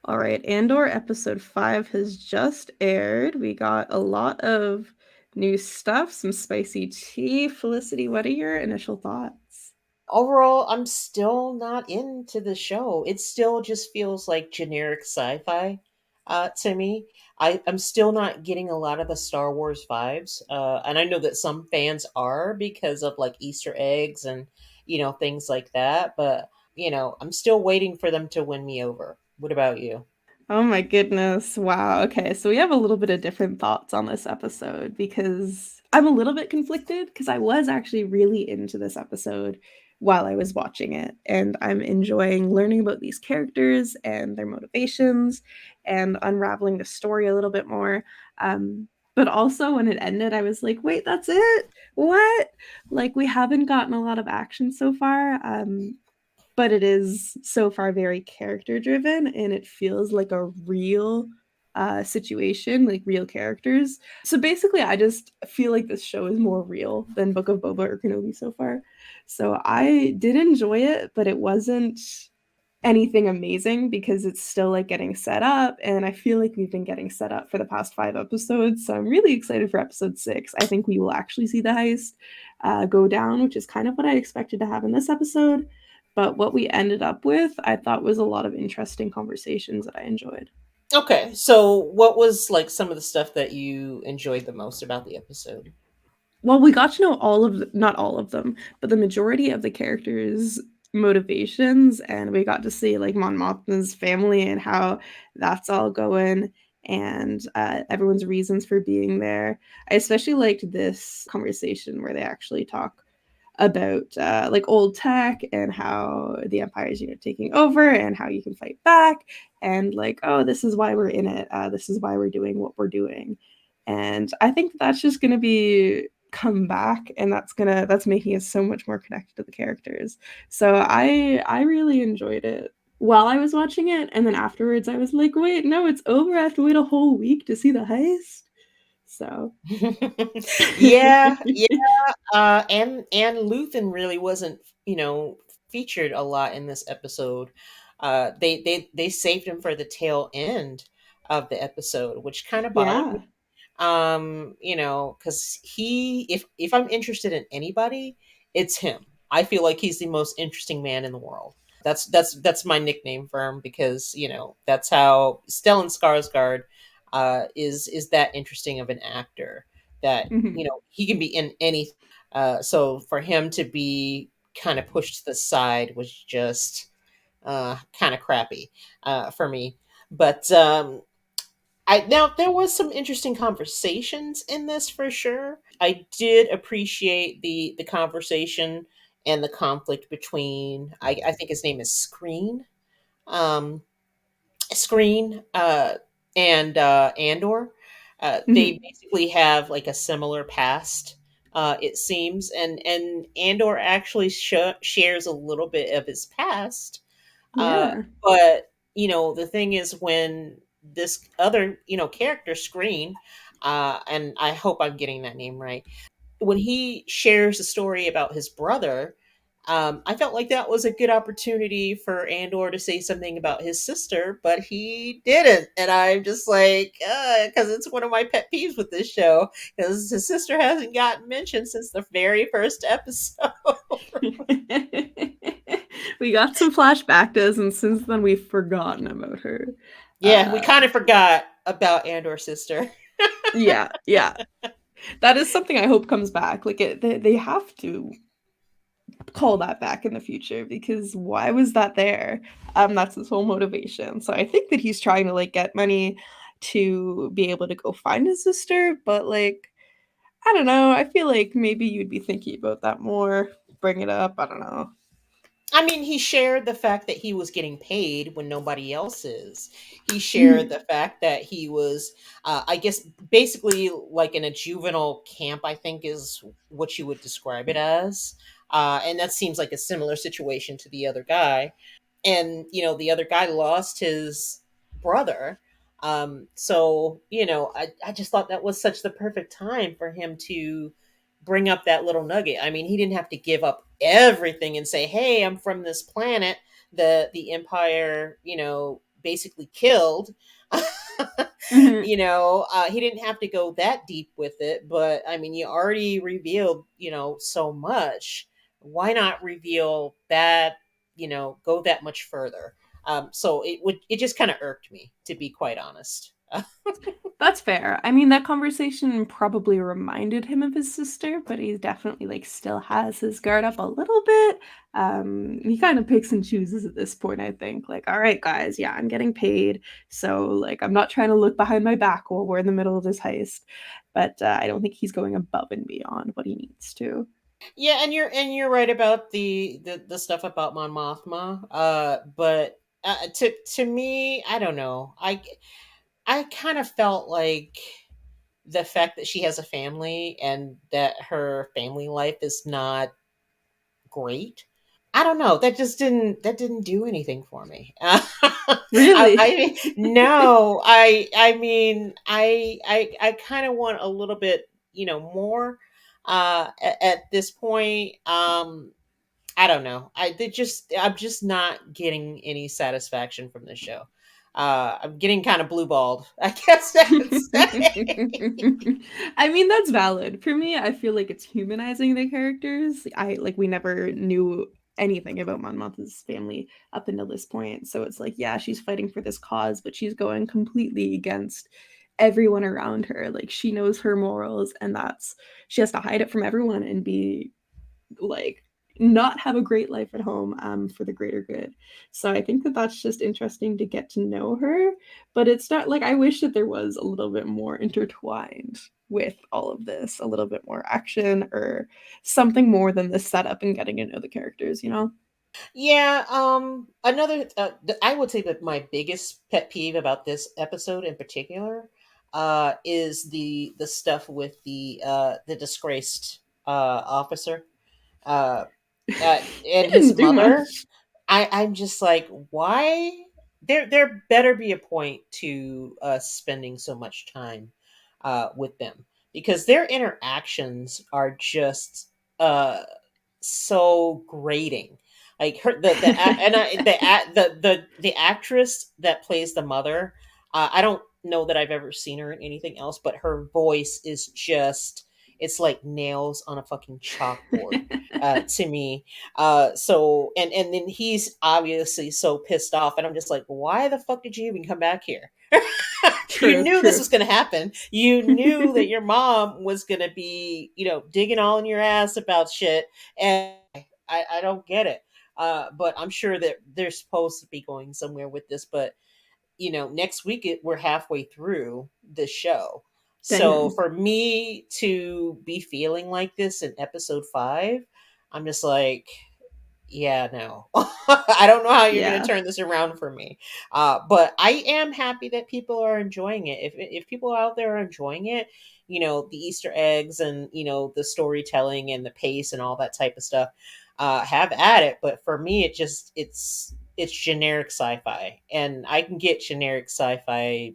All right, Andor episode 5 has just aired. We got a lot of new stuff, some spicy tea. Felicity, what are your initial thoughts? Overall, I'm still not into the show. It still just feels like generic sci-fi to me. I'm still not getting a lot of the Star Wars vibes. And I know that some fans are because of like Easter eggs and, things like that. But, I'm still waiting for them to win me over. What about you? Oh my goodness. Wow. Okay, so we have a little bit of different thoughts on this episode because I'm a little bit conflicted because I was actually really into this episode while I was watching it, and I'm enjoying learning about these characters and their motivations and unraveling the story a little bit more. But also when it ended, I was like, wait, that's it? What? Like, we haven't gotten a lot of action so far. But it is so far very character driven and it feels like a real situation, like real characters. So basically, I just feel like this show is more real than Book of Boba or Kenobi so far. So I did enjoy it, but it wasn't anything amazing because it's still like getting set up. And I feel like we've been getting set up for the past 5 episodes. So I'm really excited for episode 6. I think we will actually see the heist go down, which is kind of what I expected to have in this episode. But what we ended up with, I thought was a lot of interesting conversations that I enjoyed. Okay, so what was like some of the stuff that you enjoyed the most about the episode? Well, we got to know not all of them, but the majority of the characters' motivations, and we got to see like Mon Mothma's family and how that's all going, and everyone's reasons for being there. I especially liked this conversation where they actually talk about like old tech and how the empire is taking over and how you can fight back and like, oh, this is why we're in it, this is why we're doing what we're doing. And I think that's just going to be come back, and that's making us so much more connected to the characters. So I really enjoyed it while I was watching it, and then afterwards I was like, wait, no, it's over. I have to wait a whole week to see the heist. So Yeah, yeah. And Luthen really wasn't, featured a lot in this episode. They saved him for the tail end of the episode, which kind of bothered me. yeah. Because if I'm interested in anybody, it's him. I feel like he's the most interesting man in the world. That's my nickname for him because that's how Stellan Skarsgård is that interesting of an actor that Mhm. he can be in anything. So for him to be kind of pushed to the side was just kind of crappy for me. But I now there was some interesting conversations in this for sure. I did appreciate the conversation and the conflict between I think his name is um, Screen and Andor. They Mhm. basically have like a similar past. It seems, and Andor actually shares a little bit of his past, Yeah. but the thing is when this other character Screen, and I hope I'm getting that name right, when he shares the story about his brother, I felt like that was a good opportunity for Andor to say something about his sister, but he didn't. And I'm just like, because it's one of my pet peeves with this show, because his sister hasn't gotten mentioned since the very first episode. We got some flashback to us, and since then we've forgotten about her. Yeah, we Uh, kind of forgot about Andor's sister. yeah, yeah. That is something I hope comes back. Like they have to call that back in the future because why was that there? That's his whole motivation. So I think that he's trying to like get money to be able to go find his sister, but like I don't know. I feel like maybe you'd be thinking about that more. Bring it up. I don't know. I mean, he shared the fact that he was getting paid when nobody else is. He shared Mhm. the fact that he was, I guess, basically like in a juvenile camp, I think is what you would describe it as. And that seems like a similar situation to the other guy. And, the other guy lost his brother. So, I just thought that was such the perfect time for him to bring up that little nugget. I mean, he didn't have to give up everything and say, "Hey, I'm from this planet." The Empire, basically killed. Mhm. He didn't have to go that deep with it, but I mean, you already revealed, so much. Why not reveal that, go that much further? So it just kind of irked me, to be quite honest. That's fair. I mean, that conversation probably reminded him of his sister, but he definitely like still has his guard up a little bit. He kind of picks and chooses at this point, I think. Like, all right, guys, yeah, I'm getting paid, so like I'm not trying to look behind my back while we're in the middle of this heist. But I don't think he's going above and beyond what he needs to. Yeah, and you're right about the stuff about Mon Mothma. But to me, I don't know. I kind of felt like the fact that she has a family and that her family life is not great. I don't know. That didn't do anything for me. Really? I mean, no. I mean, I kind of want a little bit, more. At this point, I don't know. I'm just not getting any satisfaction from this show. I'm getting kind of blue balled, I guess I could say. I mean, that's valid. For me, I feel like it's humanizing the characters. I like we never knew anything about Mon Mothma's family up until this point. So it's like, yeah, she's fighting for this cause, but she's going completely against everyone around her. Like she knows her morals and that's she has to hide it from everyone and be like not have a great life at home for the greater good. So I think that that's just interesting to get to know her, but it's not like I wish that there was a little bit more intertwined with all of this, a little bit more action or something more than the setup and getting to know the characters, you know? Yeah, another I would say that my biggest pet peeve about this episode in particular is the stuff with the disgraced officer uh uh He and his didn't do mother. much. I'm just like, why? There better be a point to us spending so much time with them, because their interactions are just so grating. Like her, the a- and I, the actress that plays the mother, I don't know that I've ever seen her in anything else, but her voice is just, it's like nails on a fucking chalkboard to me. So and then he's obviously so pissed off, and I'm just like, why the fuck did you even come back here? You True, knew this true. was going to happen. You knew that your mom was going to be, digging all in your ass about shit. And I don't get it. But I'm sure that they're supposed to be going somewhere with this. But, next week we're halfway through the show. So Damn. for me to be feeling like this in episode 5, I'm just like, yeah, no. I don't know how you're going to Yeah. turn this around for me. But I am happy that people are enjoying it. If people out there are enjoying it, the Easter eggs and, the storytelling and the pace and all that type of stuff, have at it. But for me, it's generic sci-fi, and I can get generic sci-fi,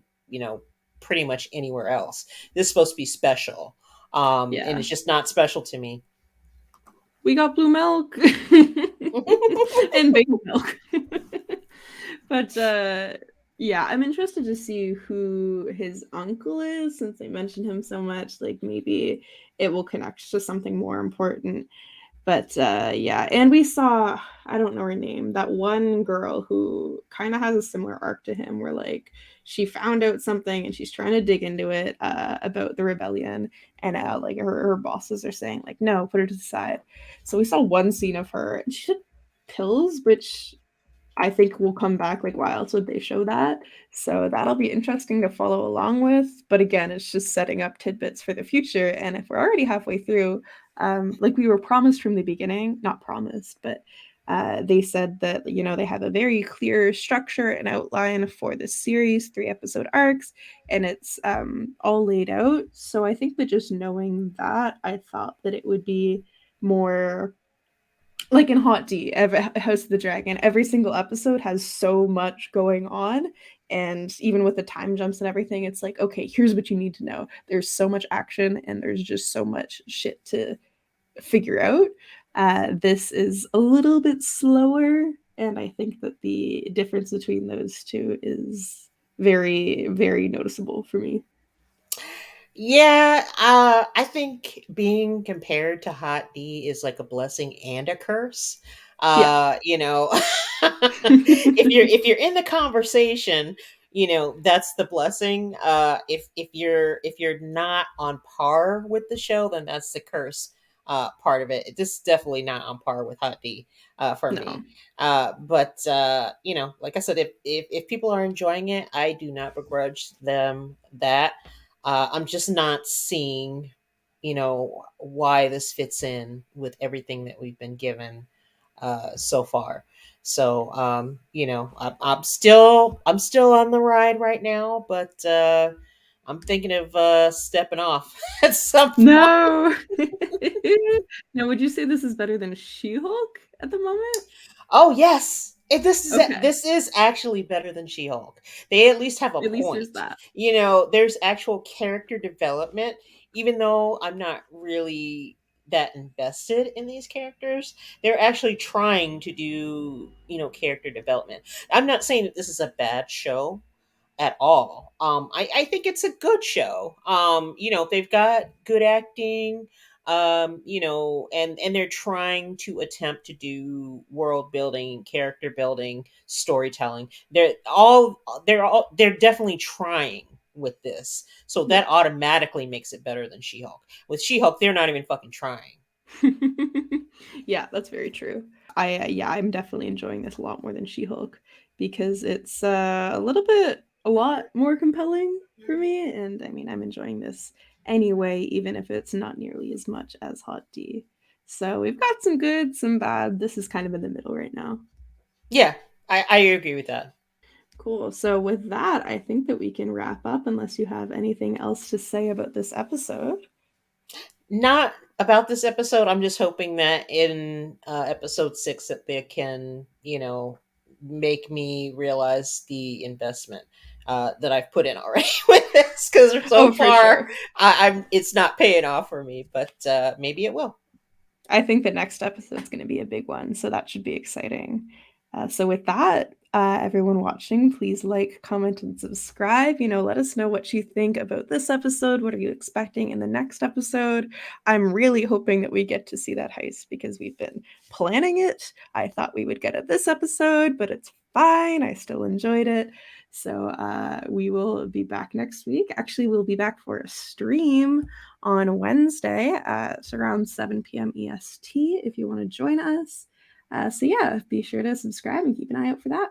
pretty much anywhere else. This is supposed to be special. And Yeah. it's just not special to me. We got blue milk and baby milk. But yeah, I'm interested to see who his uncle is since they mentioned him so much. Like maybe it will connect to something more important. But yeah, and we saw, I don't know her name, that one girl who kind of has a similar arc to him where like she found out something and she's trying to dig into it about the rebellion and like her bosses are saying like no, put her to the side. So we saw one scene of her and she took pills, which I think will come back like why else would they show that? So that'll be interesting to follow along with. But again, it's just setting up tidbits for the future. And if we're already halfway through, like we were promised from the beginning, not promised, but they said that they have a very clear structure and outline for this series, 3 episode arcs, and it's all laid out. So I think that just knowing that, I thought that it would be more like in Hot D, House of the Dragon, every single episode has so much going on. And even with the time jumps and everything, it's like, okay, here's what you need to know. There's so much action and there's just so much shit to figure out. This is a little bit slower. And I think that the difference between those two is very, very noticeable for me. Yeah, I think being compared to Hot D is like a blessing and a curse. Yeah. You know, if you're in the conversation, you know, that's the blessing. If you're not on par with the show, then that's the curse part of it. This is definitely not on par with Hot D for No. me. But you know, like I said, if people are enjoying it, I do not begrudge them that. I'm just not seeing, you know, why this fits in with everything that we've been given so far. So, you know, I'm still on the ride right now, but I'm thinking of stepping off at some point. No. Now, would you say this is better than She-Hulk at the moment? Oh yes. Okay. This is actually better than She-Hulk. They at least have a At least there's point. that. You know, there's actual character development, even though I'm not really that invested in these characters. They're actually trying to do, you know, character development. I'm not saying that this is a bad show at all. I think it's a good show. You know, they've got good acting, you know, and they're trying to attempt to do world building, character building, storytelling. They're definitely trying with this. So Yeah. that automatically makes it better than She-Hulk. With She-Hulk, they're not even fucking trying. Yeah, that's very true. Yeah, I'm definitely enjoying this a lot more than She-Hulk because it's a lot more compelling for me, and I mean, I'm enjoying this anyway, even if it's not nearly as much as Hot D. So we've got some good, some bad. This is kind of in the middle right now. Yeah, I agree with that. Cool. So with that, I think that we can wrap up unless you have anything else to say about this episode. Not about this episode. I'm just hoping that in episode 6 that they can, you know, make me realize the investment that I've put in already with this, because so Oh, for far sure. I'm it's not paying off for me, but maybe it will. I think the next episode's going to be a big one, so that should be exciting. So with that, everyone watching, please like, comment, and subscribe. You know, let us know what you think about this episode. What are you expecting in the next episode? I'm really hoping that we get to see that heist because we've been planning it. I thought we would get it this episode, but it's fine. I still enjoyed it. So we will be back next week. Actually, we'll be back for a stream on Wednesday at around 7 p.m. EST if you want to join us. So, yeah, be sure to subscribe and keep an eye out for that.